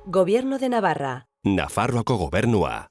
Gobierno de Navarra. Nafarroako gobernua.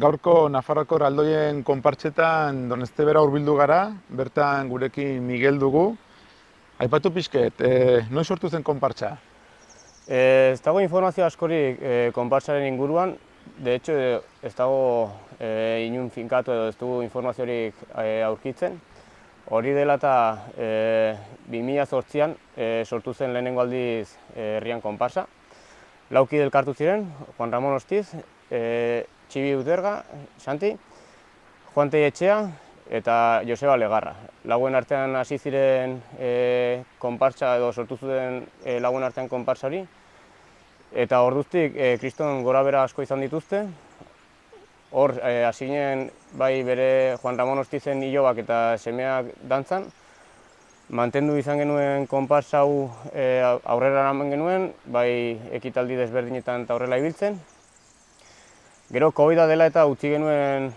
Gaurko Nafarroako erraldoien konpartsetan Donestebera hurbildu gara, bertan gurekin Miguel dugu. Aipatu pixket, noiz sortu zen konpartsa? Ez dago informazio askorik konpartsaren inguruan, de hecho ez dago inun finkatu edo ez dugu informaziorik aurkitzen. Hori dela eta 2008an sortu zen lehenengo aldiz herrian konparsa. Lauki elkartu ziren, Juan Ramon Ostiz, Txibi Uterga, Santi, Juan Etxea eta Joseba Legarra. Lagun artean hasi ziren konpartsa edo sortu zuten lagun artean konpartsa hori. Eta orduztik kriston gorabehera asko izan dituzte. Hor hasi ginen bai bere Juan Ramon Ostizen ilobak eta semeak dantzan. Mantendu izan genuen konpartsa hau aurrera eraman genuen, bai ekitaldi desberdinetan eta horrela ibiltzen. Gero COVID-a dela eta utzi genuen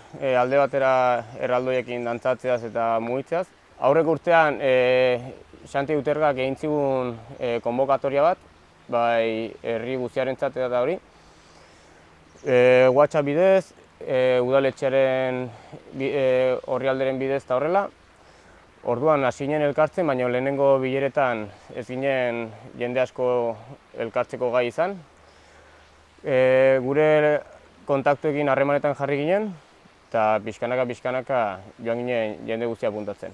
alde batera erraldoiekin dantzatzeaz eta mugitzeaz. Aurreko urtean Santi Utergak egin zigun konbokatoria bat, bai herri guztiarentzat eta hori. WhatsApp bidez, udaletxearen orrialderen bidez eta horrela. Orduan hasi ginen elkartzen, baina lehenengo bileretan ez ginen jende asko elkartzeko gai izan. Gure kontaktuekin harremanetan jarri ginen, eta pixkanaka joan ginen jende guztia puntatzen.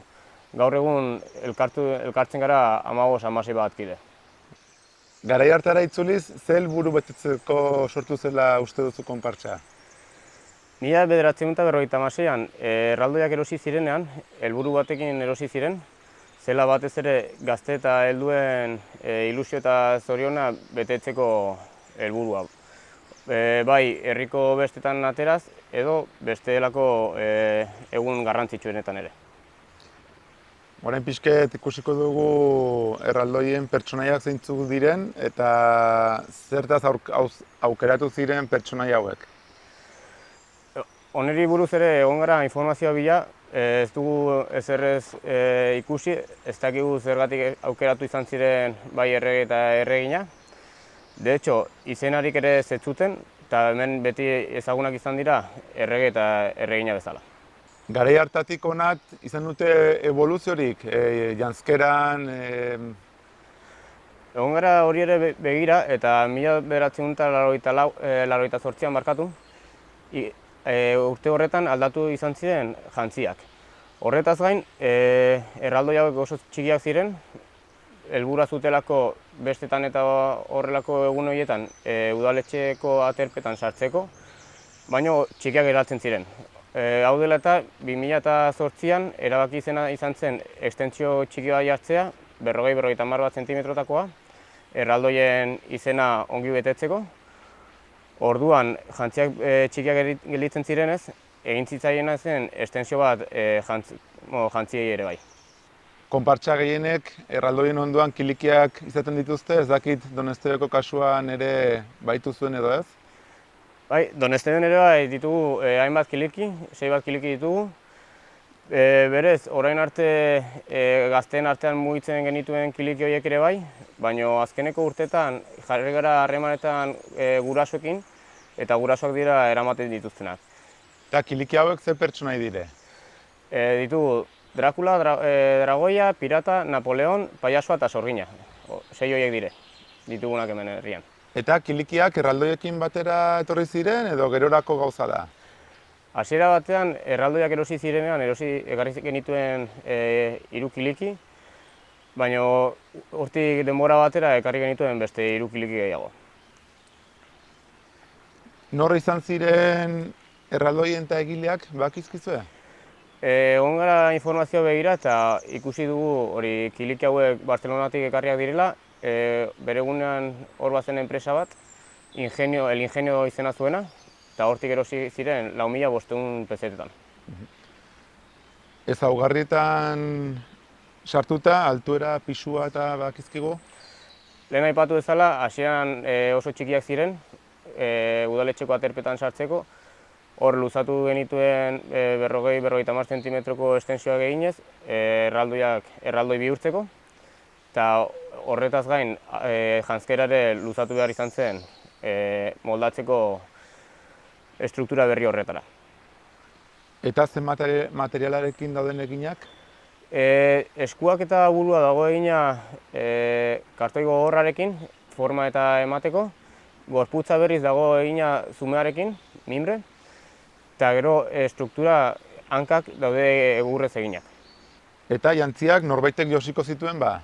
Gaur egun elkartzen gara 15-16 bat kide. Garai hartara itzuliz, ze helburu betetzeko sortu zela uste duzu konpartsa? 1956an erraldoiak erosi zirenean, helburu batekin erosi ziren, zela batez ere gazte eta helduen ilusio eta zoriona betetzeko helburua. bai herriko bestetan ateraz, edo bestelako egun garrantzitsuenetan ere. Orain pixket ikusiko dugu erraldoien pertsonaiak zeintzuk diren eta zertaz aukeratu ziren pertsonaia hauek. Honeri buruz ere egon gara informazioa bila, ez dugu ezerrez ikusi, ez dakigu zergatik aukeratu izan ziren bai errege eta erregina. De hecho, izenarik ere ez zuten, eta hemen beti ezagunak izan dira errege eta erregina bezala. Garai hartatik honat izan dute evoluziorik, janzkeran, Egon gara hori ere begira, eta 1988an markatu, urte horretan aldatu izan ziren jantziak. Horretaz gain, erraldoi hauek oso txikiak ziren, helburua zutelako bestetan eta horrelako egun horietan udaletxeko aterpetan sartzeko, baina txikiak geratzen ziren. Hau dela eta 2008an erabaki izan zen ekstentsio txiki bat jartzea, 40-50 bat zentimetrotakoa, erraldoien izena ongi betetzeko. Orduan, jantziak txikiak gelditzen zirenez, egin zitzaiena zen ekstentsio bat jantziei ere bai. konpartsa gehienek erraldoien ondoan kilikiak izaten dituzte, ez dakit Donestebeko kasuan ere baitu zuen edo ez? Bai, Donesteben ere bai ditugu hainbat kiliki, 6 bat kiliki ditugu. Berez, orain arte gazteen artean mugitzen genituen kiliki horiek ere bai, baina azkeneko urtetan jarri gara harremanetan gurasoekin, eta gurasoak dira eramaten dituztenak. Eta kiliki hauek ze pertsonai dire? Ditugu Dracula, Dragoia, Pirata, Napoleon, Paiasoa eta Sorgina. 6 horiek dire, ditugunak hemen herrian. Eta kilikiak erraldoiekin batera etorri ziren edo gerorako gauza da? Hasiera batean, erraldoiak erosi zirenean, ekarri genituen 3 kiliki, baina hortik denbora batera ekarri genituen beste 3 kiliki gehiago. Nor izan ziren erraldoien eta egileak bakizkizue? Egon gara informazioa begira eta ikusi dugu hori kiliki hauek Barcelonatik ekarriak direla, bere egunean hor bazen enpresa bat, El Ingenio izena zuena, eta hortik erosi ziren 4.500 pesetetan. Ezaugarrietan sartuta, altuera, pisua eta bakizkigu? Lehen aipatu bezala, hasieran oso txikiak ziren, udaletxeko aterpetan sartzeko, hor luzatu genituen 40-50 zentimetroko estensioak eginez, erraldoi bihurtzeko, eta horretaz gain janzkera ere luzatu behar izan zen moldatzeko estruktura berri horretara. Eta zen materialarekin dauden eginak? Eskuak eta burua dago egina kartoi gogorrarekin, forma eta emateko, gorputza berriz dago egina zumearekin, mimbre, eta gero estruktura hankak daude egurrez eginak. Eta jantziak norbaitek josiko zituen ba?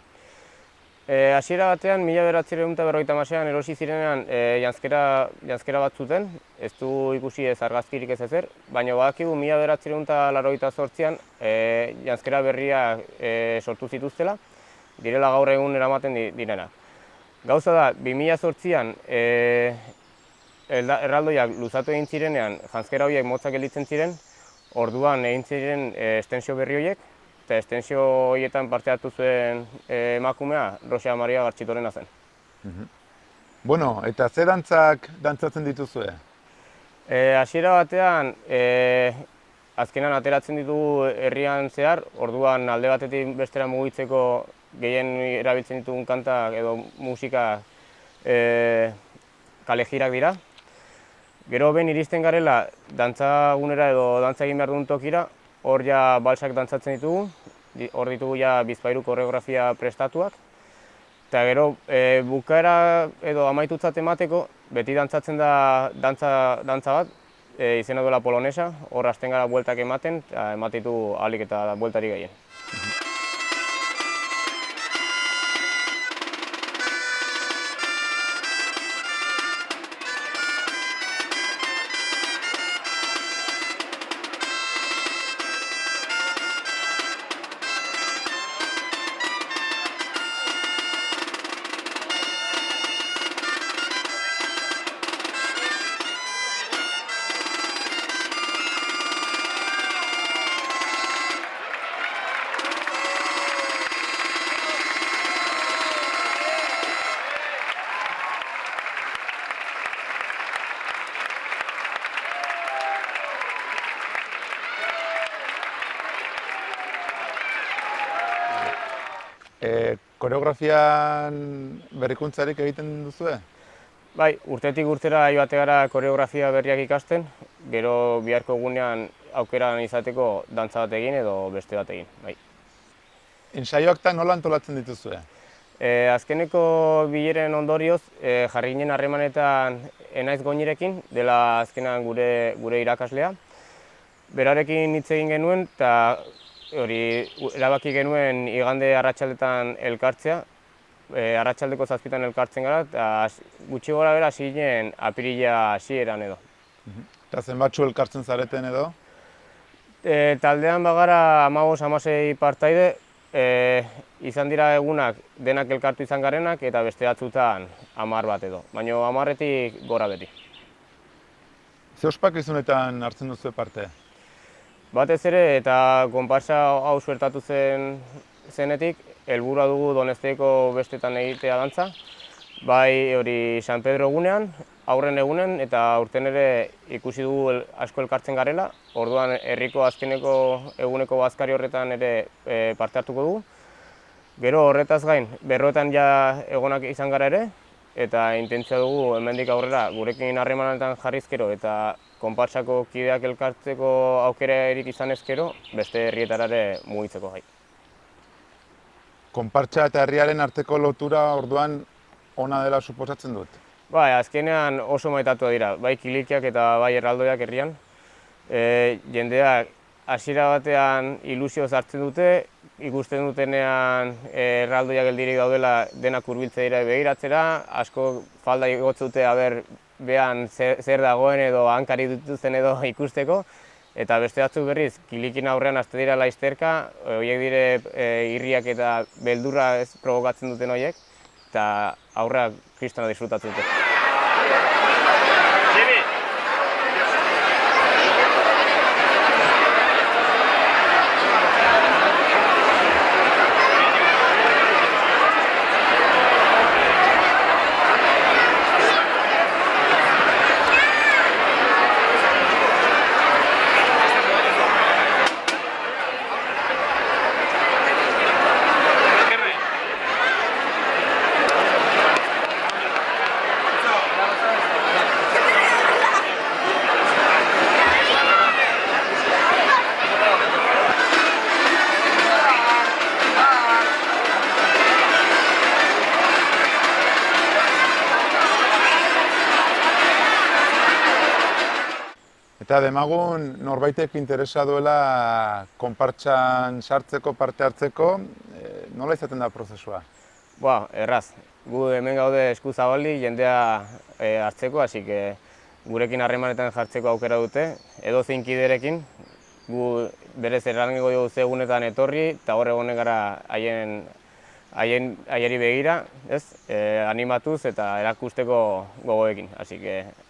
Hasiera batean, 1950an erosi zirenean janzkera bat zuten, ez du ikusi ez argazkirik ez ezer, baina badakigu 1988an janzkera berria sortu zituztela, direla gaur egun eramaten direna. Gauza da, 2008an erraldoiak luzatu egin zirenean, janzkera horiek motzak gelditzen ziren, orduan egin ziren estensio berri horiek, eta estensio horietan parte hartu zuen emakumea Rosa Maria Gartxitorena zen. Bueno, eta ze dantzak dantzatzen dituzue? Hasiera batean, azkenan ateratzen ditugu herrian zehar, orduan alde batetik bestera mugitzeko gehien erabiltzen ditugun kantak edo musika kalejirak dira. Gero behin iristen garela dantzagunera edo dantza egin behar duen tokira, hor ja balsak dantzatzen ditugu, hor ditugu ja bizpahiru koreografia prestatuak. Eta gero bukaera edo amaitutzat emateko, beti dantzatzen da dantza bat, izena duela polonesa, hor hasten gara bueltak ematen, eta ematitu ahalik eta bueltari gehien. Koreografian berrikuntzarik egiten duzue? Bai, urtetik urtera joate gara koreografia berriak ikasten, gero biharko egunean aukeran izateko dantza bat egin edo beste bat egin. Bai. Ensaioak eta nola antolatzen dituzue? Azkeneko bileren ondorioz jarri ginen harremanetan Enaiz Goñirekin, dela azkenan gure irakaslea. Berarekin hitz egin genuen eta hori erabaki genuen igande arratsaldetan elkartzea. Arratsaldeko 7 elkartzen gara eta gutxi gora bera hasi ginen apirila hasieran edo. Eta zenbatzu elkartzen zareten edo? Taldean bagara 15-16 partaide, izan dira egunak denak elkartu izan garenak eta beste batzutan 10 bat edo, baina 10-etik gora beti. Ze ospakizunetan hartzen duzu parte? Batez ere eta konpartsa hau suertatu zenetik, helburua dugu Donezteko bestetan egitea dantza, bai hori San Pedro egunean, aurren egunen eta aurten ere ikusi dugu asko elkartzen garela, orduan herriko azkeneko eguneko bazkari horretan ere parte hartuko dugu. Gero horretaz gain, berroetan ja egonak izan gara ere, eta intentzioa dugu hemendik aurrera gurekin harremanetan jarrizkero eta konpartsako kideak elkartzeko aukerarik izan ezkero, beste herrietara ere mugitzeko gai. Konpartsa eta herriaren arteko lotura orduan ona dela suposatzen dut. Bai, azkenean oso maitatua dira, bai kilikiak eta bai erraldoiak herrian. Jendeak hasiera batean ilusioz hartzen dute, ikusten dutenean erraldoiak geldirik daudela denak hurbiltze dira begiratzera, asko falda igotze dute aber behan zer dagoen edo hankari dituzten edo ikusteko, eta beste batzuk berriz, kilikin aurrean haste dira laizterka, horiek dire irriak eta beldurra ez provokatzen duten horiek, eta aurreak kristona disfrutatzen dute. Eta demagun norbaitek interesa duela konpartsan sartzeko, parte hartzeko, nola izaten da prozesua? Erraz. Gu hemen gaude esku zabali jendea hartzeko, hasi gurekin harremanetan jartzeko aukera dute, edozein kiderekin, gu berez errango dugu ze egunetan etorri, eta hor egonen gara haieri begira, animatuz eta erakusteko gogoekin, hasi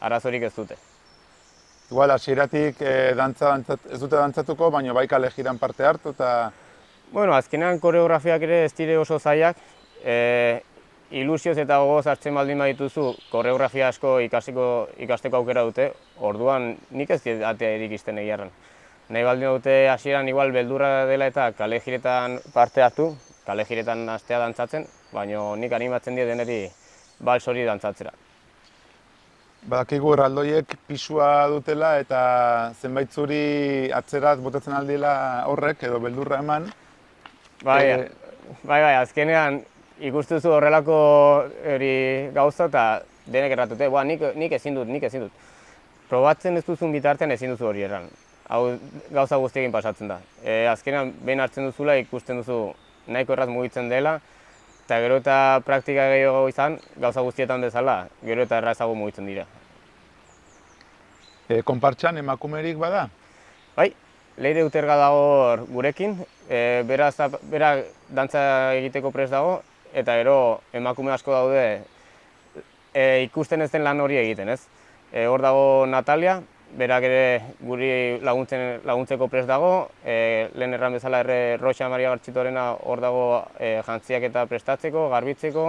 arazorik ez dute. Igual, hasieratik ez dute dantzatuko, baina bai kale jiran parte hartu eta... Bueno, azkenean koreografiak ere ez dire oso zailak, ilusioz eta gogoz hartzen baldin badituzu, koreografia asko ikasteko aukera dute, orduan nik ez atea irikisten egiarren. Nahi baldin dute hasieran igual beldurra dela eta kale jiretan parte hartu, kale jiretan hastea dantzatzen, baina nik animatzen die deneri bals hori dantzatzera. Badakigu erraldoiek pisua dutela eta zenbait zuri atzeraz botatzen aldila horrek edo beldurra eman. Bai, azkenean ikustuzu horrelako gauza eta denek erratute, nik ezin dut. Probatzen ez duzun bitartean ezin duzu hori erran. Hau gauza guztiekin pasatzen da. Azkenean behin hartzen duzula ikusten duzu nahiko erraz mugitzen dela, eta gero eta praktika gehiago izan, gauza guztietan bezala, gero eta errazago mugitzen dira. Konpartsan emakumerik bada? Bai, Leire Uterga dago gurekin, bera dantza egiteko prest dago, eta gero emakume asko daude ikusten ez den lan hori egiten, ez? Hor dago Natalia, berak ere guri laguntzeko prest dago, lehen erran bezala Roxa Maria Gartxitorena hor dago jantziak eta prestatzeko, garbitzeko,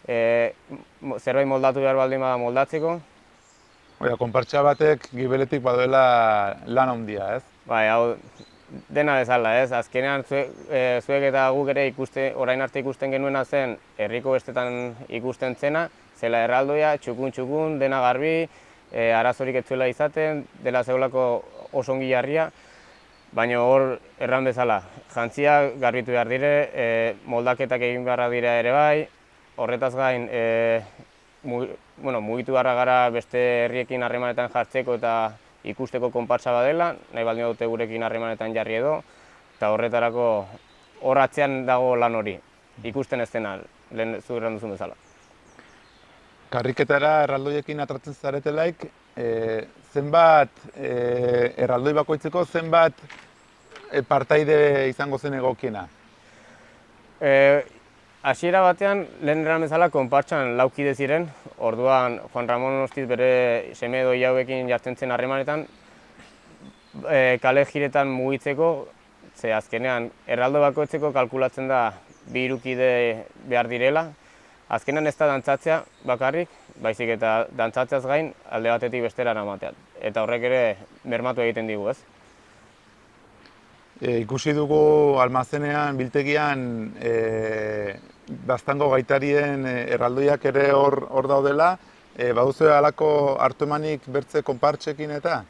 zerbait moldatu behar baldin bada moldatzeko. Konpartsa batek gibeletik baduela lan handia, ez? Bai, hau dena bezala, ez? Azkenean zuek eta guk ere orain arte ikusten genuena zen herriko bestetan ikusten zena, zela erraldoia, txukun, dena garbi, arazorik ez zuela izaten, dela zegoelako oso ongi jarria, baina hor erran bezala, jantziak garbitu behar dire, moldaketak egin beharra dira ere bai, horretaz gain mugitu beharra gara beste herriekin harremanetan jartzeko eta ikusteko konpartsa badela, nahi baldin dute gurekin harremanetan jarri edo, eta horretarako hor atzean dago lan hori, ikusten ez dena, lehen zu erran duzun bezala. Karriketara erraldoiekin atratzen zaretelaik, zenbat erraldoi bakoitzeko zenbat partaide izango zen egokiena? Hasiera batean, lehen eran bezala, konpartsan laukide ziren, orduan Juan Ramon Ostiz bere seme edo hauekin jartzen zen harremanetan, kale jiretan mugitzeko, ze azkenean erraldo bakoitzeko kalkulatzen da 2 hirukide behar direla. Azkenean ez da dantzatzea bakarrik, baizik eta dantzatzeaz gain alde batetik bestera eramatean. Eta horrek ere bermatu egiten digu, ez? Ikusi dugu almazenean, biltegian, Baztango gaitarien erraldoiak ere hor daudela, baduzu halako hartu emanik bertze konpartsekin eta?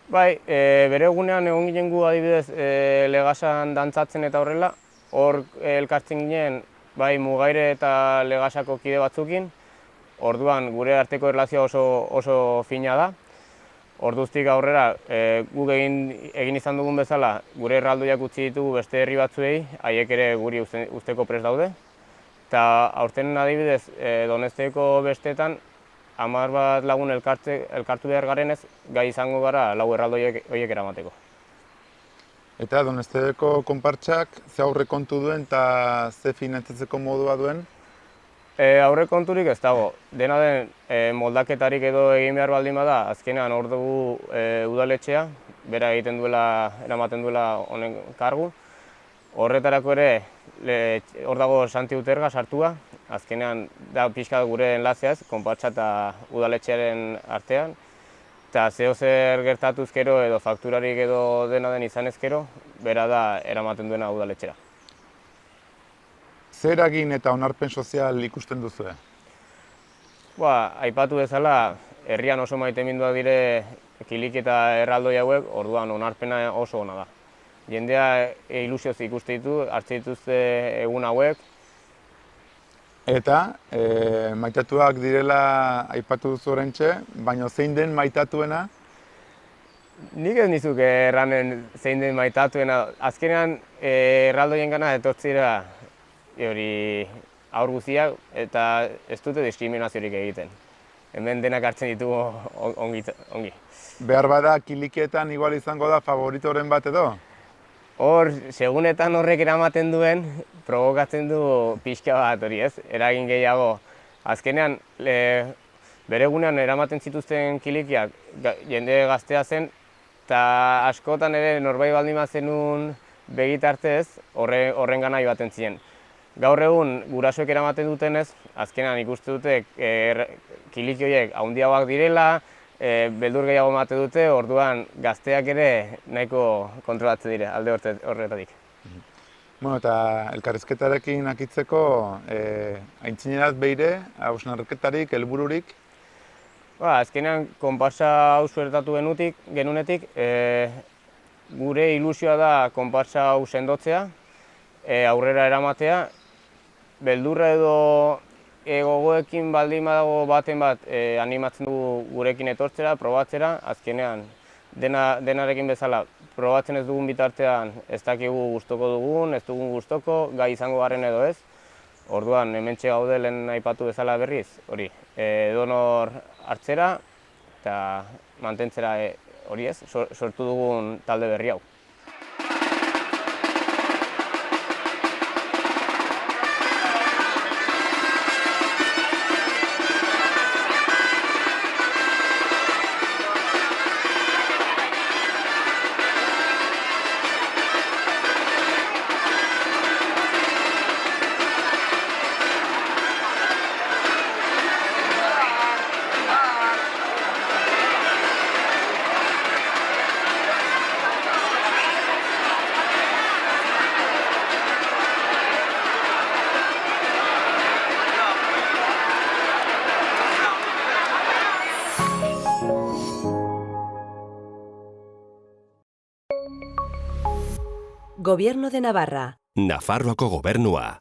Bai, bere egunean egon ginen gu adibidez Legasan dantzatzen eta horrela, hor elkartzen ginen bai Mugaire eta Legasako kide batzukin, orduan gure arteko erlazioa oso fina da. Orduztik aurrera, guk egin izan dugun bezala, gure erraldoiak utzi ditugu beste herri batzuei, haiek ere guri usteko prest daude. Eta aurten adibidez, Donezteko bestetan, 10 bat lagun elkartu behar garenez, gai izango gara 4 erraldoiek horiek eramateko. Eta Donezteko konpartsak ze aurrekontu duen eta ze finantzatzeko modua duen? Aurrekonturik ez dago. Dena den moldaketarik edo egin behar baldin bada, azkenean hor dugu udaletxea, bera egiten duela, eramaten duela honen kargu. Horretarako ere, hor dago Santi Uterga sartua, azkenean da pixka gure enlazeaz, konpartsa eta udaletxearen artean. Eta zehozer gertatuz gero edo fakturarik edo dena den izan ezkero, bera da eramaten duena udaletxera. Zer eragin eta onarpen sozial ikusten duzue? Aipatu bezala, herrian oso maiteminduak dire kilik eta erraldoi hauek, orduan onarpena oso ona da. Jendea ilusioz ikuste ditu, hartze dituzte egun hauek. Eta maitatuak direla aipatu duzu oraintxe, baina zein den maitatuena? Nik ez nizuke erranen zein den maitatuena. Azkenean erraldoien gana etortzira hori aur guztiak eta ez dute diskriminaziorik egiten. Hemen denak hartzen ditugu ongi. Behar bada kilikietan igual izango da favoritoren bat edo? Hor, segunetan horrek eramaten duen, provokatzen du pixka bat hori ez, eragin gehiago. Azkenean, bere egunean eramaten zituzten kilikiak jende gaztea zen, eta askotan ere norbait baldin bazenun begitartez horren gana joaten ziren. Gaur egun gurasoek eramaten dutenez, azkenean ikuste dute kiliki horiek handiagoak direla, beldur gehiago emate dute, orduan gazteak ere nahiko kontrolatzen dire alde horretatik. Eta elkarrizketarekin akitzeko, aintzinerat beire, hausnarketarik, helbururik? Azkenean, konpartsa hau suertatu genunetik, gure ilusioa da konpartsa hau sendotzea, aurrera eramatea, beldurra edo gogoekin baldin badago baten bat animatzen dugu gurekin etortzera, probatzera, azkenean denarekin bezala probatzen ez dugun bitartean ez dakigu gustoko dugun, ez dugun gustoko, gai izango garen edo ez. Orduan, hementxe gaude lehen aipatu bezala berriz, hori, edonor hartzera eta mantentzera hori ez, sortu dugun talde berri hau. Gobierno de Navarra. Nafarroako gobernua.